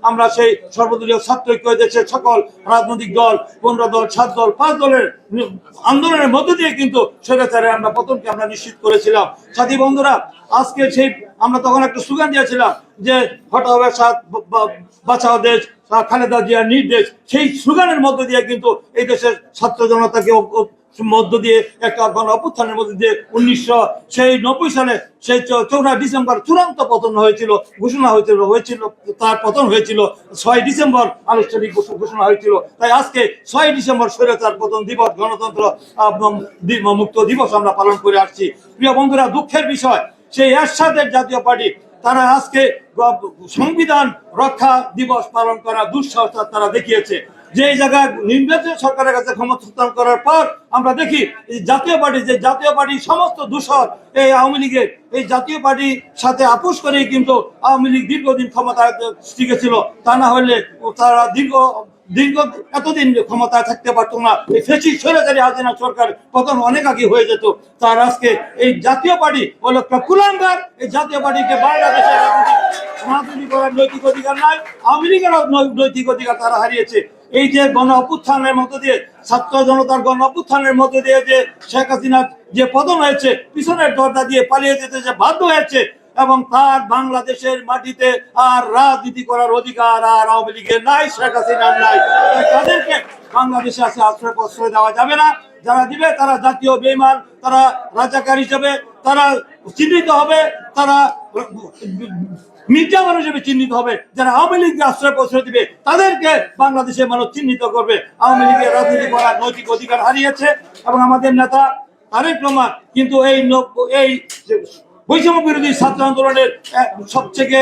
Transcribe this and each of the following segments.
আমরা সেই সর্বদলীয় ছাত্র ঐক্য দেশের সকল রাজনৈতিক দল 15 দল 7 দল 5 দলের আন্দোলনের মধ্য দিয়ে কিন্তু স্বৈরাচারের আমরা পতনকে আমরা নিশ্চিত করেছিলাম। সাথী বন্ধুরা, আজকে সেই আমরা তখন একটা স্লোগান দিয়েছিলাম যে হটা হবে বাঁচাও দেশ, খালেদা জিয়ার নির্দেশ। সেই স্লোগানের মধ্য দিয়ে কিন্তু এই দেশের ছাত্র জনতাকে মধ্য দিয়ে একটা গণ অভ্যুত্থানের মধ্যে দিয়ে 1990 সালে সেই 4 ডিসেম্বর চূড়ান্ত পতন হয়েছিল, ঘোষণা হয়েছিল তার পতন হয়েছিল 6 ডিসেম্বর আনুষ্ঠানিক ঘোষণা হয়েছিল। তাই আজকে 6 ডিসেম্বর স্বৈরাচার পতন দিবস, গণতন্ত্র মুক্ত দিবস আমরা পালন করে আসছি। প্রিয় বন্ধুরা, দুঃখের বিষয় সেই এরশাদের জাতীয় পার্টি তারা আজকে সংবিধান রক্ষা দিবস পালন করা দুঃসাহস তারা দেখিয়েছে। যে জায়গায় নির্বাচিত সরকারের কাছে ক্ষমতা হস্তান্তর করার পর আমরা দেখি জাতীয় পার্টি সমস্ত দূষণ এই আওয়ামী লীগের এই জাতীয় পার্টির সাথে আপোষ করেই কিন্তু আওয়ামী লীগ দীর্ঘদিন ক্ষমতায় টিকেছিল। তা না হলে তারা দীর্ঘ এতদিন ক্ষমতায় থাকতে পারতো না। এই ফ্যাসিস্ট স্বৈরাচারী হাসিনা সরকার পতন অনেক আগে হয়ে যেত। তার আজকে এই জাতীয় পার্টি হলো কুলাঙ্গার। এই জাতীয় পার্টিকে বাংলাদেশের রাজনীতি করার নৈতিক অধিকার নাই, আওয়ামী লীগের নৈতিক অধিকার তারা হারিয়েছে। এই যে গণ অভ্যুত্থানের মধ্য দিয়ে, ছাত্র জনতার গণ অভ্যুত্থানের মধ্য দিয়ে যে শেখ হাসিনার যে পতন হয়েছে, পিছনের দরজা দিয়ে পালিয়ে যেতে যে বাধ্য হয়েছে, এবং তার বাংলাদেশের মাটিতে আর রাজনীতি করার অধিকার আর আওয়ামী লীগের নাই, শেখ হাসিনার নাই। তাদেরকে বাংলাদেশে আসে আশ্রয় প্রশ্রয় দেওয়া যাবে না। যারা দিবে তারা জাতীয় বেঈমান, তারা রাজাকার হিসেবে তারা চিহ্নিত হবে, তারা মির্জামান হিসেবে চিহ্নিত হবে। যারা আওয়ামী লীগকে আশ্রয় প্রশ্রয় দিবে তাদেরকে বাংলাদেশের মানুষ চিহ্নিত করবে। আওয়ামী লীগের রাজনীতি করার নৈতিক অধিকার হারিয়েছে এবং আমাদের নেতা তারেক রহমান কিন্তু এই বৈষম্য বিরোধী ছাত্র আন্দোলনের সবচেয়ে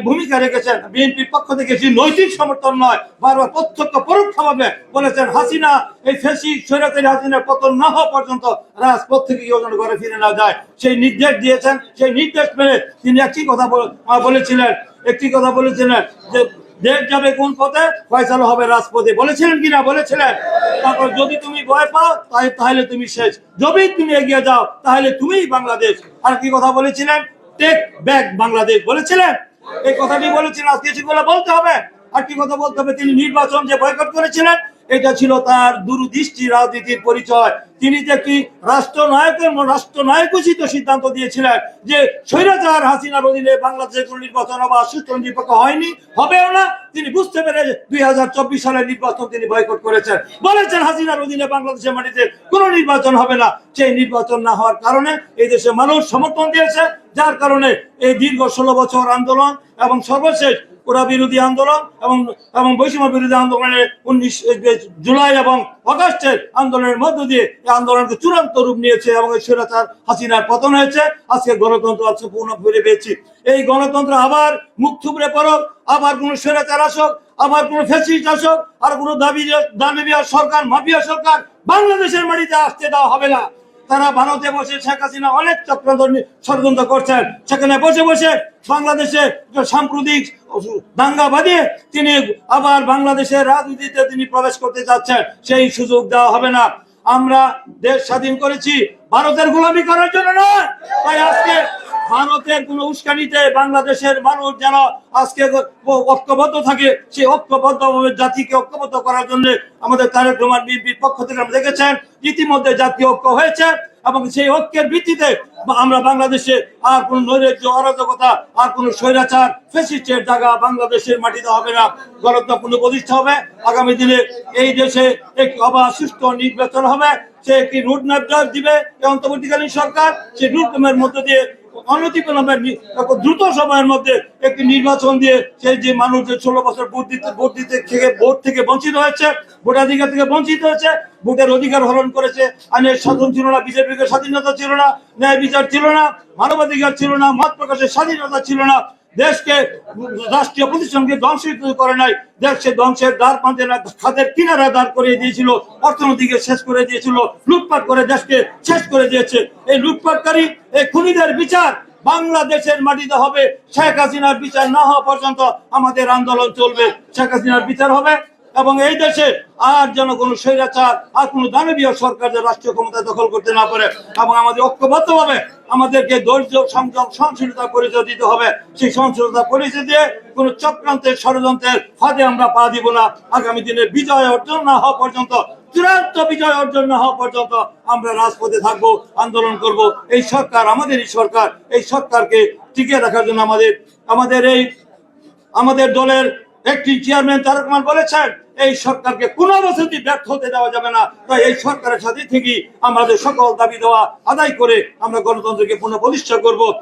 ভূমিকা রেখেছেন। বিএনপির পক্ষ থেকে যে নৈতিক সমর্থন নয়, বারবার প্রত্যক্ষ পরোক্ষভাবে বলেছেন হাসিনা এই ফ্যাসিস্ট স্বৈরাচারী হাসিনার পতন না হওয়া পর্যন্ত রাজপথ থেকে কেউ যেন ঘরে ফিরে না যায়, সেই নির্দেশ দিয়েছেন। সেই নির্দেশ মেনে তিনি একটি কথা বলেছিলেন যে দেশ যাবে কোন পথে, ফয়সালা হবে রাজপথে। বলেছিলেন কিনা? বলেছিলেন। তারপর যদি তুমি ভয় পাও তাহলে তুমি শেষ, যদি তুমি এগিয়ে যাও তাহলে তুমিই বাংলাদেশ। আর কি কথা বলেছিলেন? টেক ব্যাক বাংলাদেশ বলেছিলেন। এই কথাটি বলেছিলেন। আজকে সেগুলো বলতে হবে। আর কি কথা বলতে হবে? তিনি নির্বাচন যে বয়কট করেছিলেন, এটা ছিল তার দূরদৃষ্টি রাজনীতির পরিচয়। তিনি যে কি রাষ্ট্রনায়কোচিত সিদ্ধান্ত দিয়েছিলেন যে স্বৈরাচার হাসিনার অধীনে বাংলাদেশের কোন নির্বাচন সুষ্ঠু নিরপেক্ষ হয়নি, হবেও না। তিনি বুঝতে পেরে 2024 সালের নির্বাচন তিনি বয়কট করেছেন। বলেছেন হাসিনার অধীনে বাংলাদেশের মাটিতে কোনো নির্বাচন হবে না। সেই নির্বাচন না হওয়ার কারণে এই দেশে মানুষ সমর্থন দিয়েছে, যার কারণে এই দীর্ঘ 16 বছর আন্দোলন এবং সর্বশেষ কোটা বিরোধী আন্দোলন এবং বৈষম্য বিরোধী আন্দোলনের 19 জুলাই এবং অগাস্টের আন্দোলনের মধ্য দিয়ে এই আন্দোলনকে চূড়ান্ত রূপ নিয়েছে এবং এই স্বৈরাচার হাসিনার পতন হয়েছে। আজকে গণতন্ত্র আছে পূর্ণ ফিরে পেয়েছি। এই গণতন্ত্র আবার মুখ থুবড়ে পড়ুক, আবার কোন স্বৈরাচার আসুক, আবার কোন ফ্যাসিস্ট আসুক, আর কোন দাবিয়া সরকার, মাফিয়া সরকার বাংলাদেশের মাটিতে আসতে দেওয়া হবে না। তারা ভারতে বসে শেখ হাসিনা অনেক ষড়যন্ত্র করছেন। সেখানে বসে বসে বাংলাদেশে সাম্প্রতিক দাঙ্গা বাঁধিয়ে তিনি আবার বাংলাদেশের রাজনীতিতে তিনি প্রবেশ করতে যাচ্ছেন। সেই সুযোগ দেওয়া হবে না। আমরা দেশ স্বাধীন করেছি ভারতের গোলামি করার জন্য নয়। তাই আজকে ভারতের কোন উস্কানিতে বাংলাদেশের মানুষ যেন আজকে ঐক্যবদ্ধ থাকে, সেই ঐক্যবদ্ধভাবে জাতিকে ঐক্যবদ্ধ করার জন্য আমাদের তারেক রহমান বিএনপির পক্ষ থেকে আমরা দেখেছেন ইতিমধ্যে জাতীয় ঐক্য হয়েছে এবং সেই ঐক্যের ভিত্তিতে আমরা বাংলাদেশে আর কোন নৈরাজ্য, অরাজকতা, আর কোন স্বৈরাচার ফ্যাসিস্টের জায়গা বাংলাদেশের মাটিতে হবে না। গণতন্ত্র প্রতিষ্ঠা হবে। আগামী দিনে এই দেশে একটি অবাধ সুষ্ঠু নির্বাচন হবে। সে একটি রুটম্যাপ দিবে অন্তর্বর্তীকালীন সরকার। সেই রুটম্যাপের মধ্য দিয়ে অনতিবিলম্বে দ্রুত সময়ের মধ্যে একটি নির্বাচন দিয়ে সেই যে মানুষ 16 বছর ভোট থেকে বঞ্চিত হয়েছে, ভোটাধিকার থেকে বঞ্চিত হয়েছে, ভোটের অধিকার হরণ করেছে, আইনের শাসন ছিল না, বিজেপির স্বাধীনতা ছিল না, ন্যায় বিচার ছিল না, মানবাধিকার ছিল না, মত প্রকাশের স্বাধীনতা ছিল না, দেশকে রাষ্ট্রীয় প্রতিষ্ঠানকে ধ্বংস করে নাই, দেশকে ধ্বংসের দ্বার প্রান্তে না খাদের কিনারা দাঁড় করিয়ে দিয়েছিল, অর্থনীতিকে শেষ করে দিয়েছিল, লুটপাট করে দেশকে শেষ করে দিয়েছে। এই লুটপাটকারী এই খুনিদের বিচার বাংলাদেশের মাটিতে হবে। শেখ হাসিনার বিচার না হওয়া পর্যন্ত আমাদের আন্দোলন চলবে। শেখ হাসিনার বিচার হবে, এবং এই দেশে আর যেন কোনো স্বৈরাচার আর কোনো দানবীয় সরকার যে রাষ্ট্রীয় ক্ষমতা দখল করতে না পারে, এবং আমাদের ঐক্যবদ্ধভাবে আমাদেরকে ধৈর্য সংযম সহনশীলতা পরিচয় দিতে হবে। সেই সহনশীলতা পরিচয় দিয়ে কোনো চক্রান্তের ষড়যন্ত্রের ফাঁদে আমরা পা দিব না। আগামী দিনে বিজয় অর্জন না হওয়া পর্যন্ত, চূড়ান্ত বিজয় অর্জন না হওয়া পর্যন্ত আমরা রাজপথে থাকবো, আন্দোলন করব। এই সরকার আমাদেরই সরকার, এই সরকারকে টিকিয়ে রাখার জন্য আমাদের দলের একটি চেয়ারম্যান তারেক রহমান বলেছেন, এই সরকারকে কোনো অবস্থাতেই ব্যর্থ হতে দেওয়া যাবে না। তাই এই সরকারের সাথে থেকে আমাদের সকল দাবি দেওয়া আদায় করে আমরা গণতন্ত্রকে পুনঃপ্রতিষ্ঠা করব।